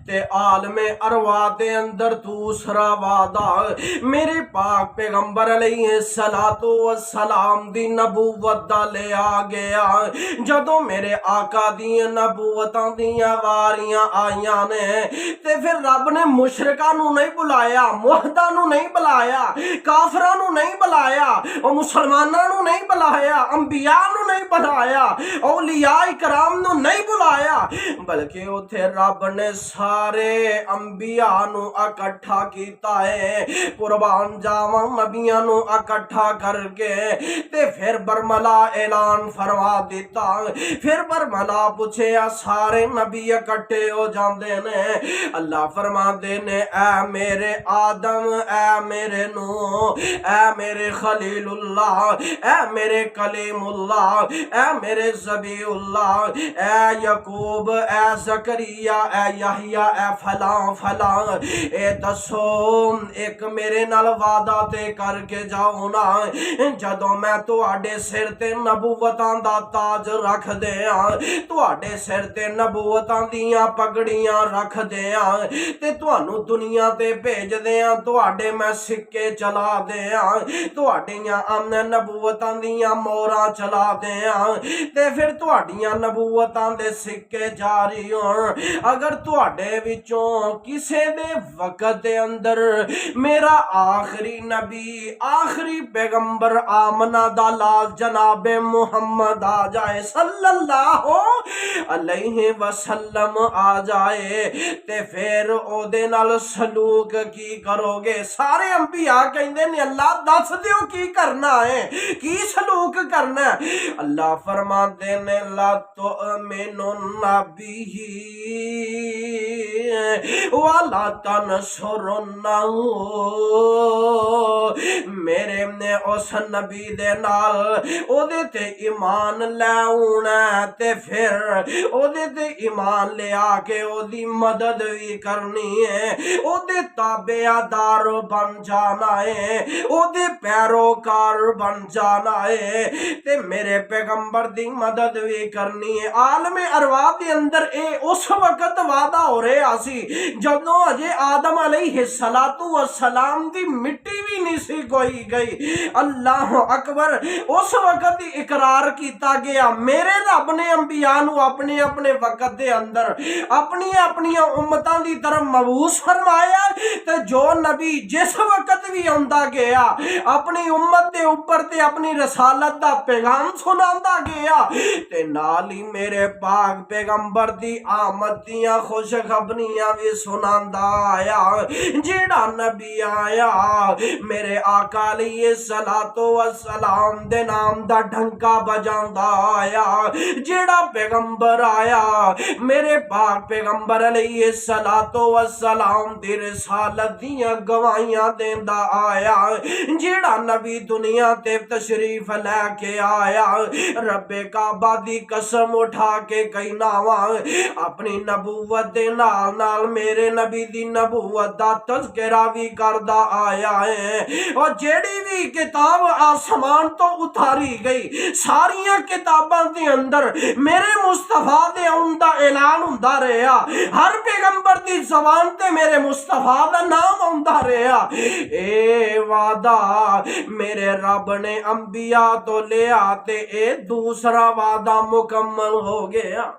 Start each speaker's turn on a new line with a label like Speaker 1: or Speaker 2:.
Speaker 1: تے عالم ارواح دے اندر دوسرا وعدہ میرے پاک پیغمبر علیہ السلام دی نبوت دا لے آ گیا۔ جدوں میرے آقا دی نبوتاں دیاں واریاں آئیاں نے تے پھر رب نے مشرکاں نو نہیں بلایا، موحداں نو نہیں بلایا، کافراں نو نہیں بلایا، او مسلماناں نو نہیں بلایا، انبیاء نو نہیں بلایا، اولیاء کرام نو نہیں بلایا، بلکہ اتھے رب نے سارے انبیاء نو اکٹھا کیتا ہے۔ قربان جاواں نبیاں نو اکٹھا کر کے تے پھر برملا اعلان فرما دیتا۔ پھر برملا پوچھے سارے نبی اکٹھے ہو جاندے نے، اللہ فرما دے نے اے میرے آدم، اے میرے نوح، اے میرے خلیل اللہ، اے میرے کلیم اللہ، اے میرے ذبی اللہ، اے یعقوب، اے زکریا، اے یحییٰ، اے فلاں فلاں، اے دسو ایک میرے نال وعدہ تے کر کے جاؤ نا، جدوں میں تواڈے سر تے نبوتاں دا تاج رکھ دیاں، تواڈے سر تے نبوتاں دیاں پگڑیاں رکھ دیاں تے تانوں دنیا تے بھیج دیاں، تواڈے میں سکے چلا دیاں، تواڈیاں نبوتاں دیاں موراں چلا دیاں تے پھر تواڈیاں نبوتاں دے سکے جاری ہون۔ اگر تواڈے وچوں کسے دے وقت دے اندر میرا آخری نبی، آخری پیغمبر آمنہ دا لال جناب محمد آ جائے صلی اللہ علیہ وسلم آ جائے تے پھر او دے نال سلوک کی کرو گے؟ سارے انبیاء کہندے نے اللہ دس دیو کی کرنا ہے، کی سلوک کرنا ہے؟ اللہ فرماتے نے لا تؤمنن بہ ولا تنصرنہ، میرے نے اس نبی دے نال او دے تے ایمان لے آنا تے پھر او دے تے ایمان لے آ کے او دی مدد بھی کرنی ہے، او دے تابعدار بن جانا ہے، او دے پیروکار بن جانا ہے تے میرے پیغمبر دی مدد بھی کرنی ہے۔ عالم ارواح دے اندر اے اس وقت وعدہ ہو رہا سی جدوں اجے آدم علیہ السلام دی مٹی بھی نہیں سی کوئی گئی۔ اللہ اکبر، اس وقت ہی اقرار کیتا گیا میرے رب نے انبیاء نو اپنے اپنے وقت دے اندر اپنی اپنی امتاں دی طرف مبعوث فرمایا تے جو نبی جس وقت بھی آندا گیا اپنی امت دے اوپر تے اپنی رسالت دا پیغام سناندا گیا تے نال ہی میرے پاک پیغمبر دی آمد دیاں خوشخبریاں بھی سناندا آیا۔ جیڑا نبی آیا میرے آقا علیہ السلام دے نام دا ڈھنکا بجاندا آیا، جیڑا پیغمبر آیا میرے پاک پیغمبر علیہ السلام دی رسالت دیاں گواہیاں دیندا آیا، جیڑا نبی دنیا تے تشریف لے کے آیا رب کعبہ دی قسم اٹھا کے کہنا وا اپنی نبوت دے نال نال میرے نبی دی نبوت دا تذکرہ بھی کردا آیا ہے۔ اور جیڑی بھی کتاب آسمان تو اتاری گئی ساریاں کتاباں دے اندر میرے مصطفیٰ دے اوندا اعلان ہوندا رہیا، ہر پیغمبر دی زبان تے میرے مصطفیٰ دا نام ہوندا رہیا۔ اے وعدہ میرے رب نے انبیاء تو لیا تے اے دوسرا وعدہ مکمل ہو گیا۔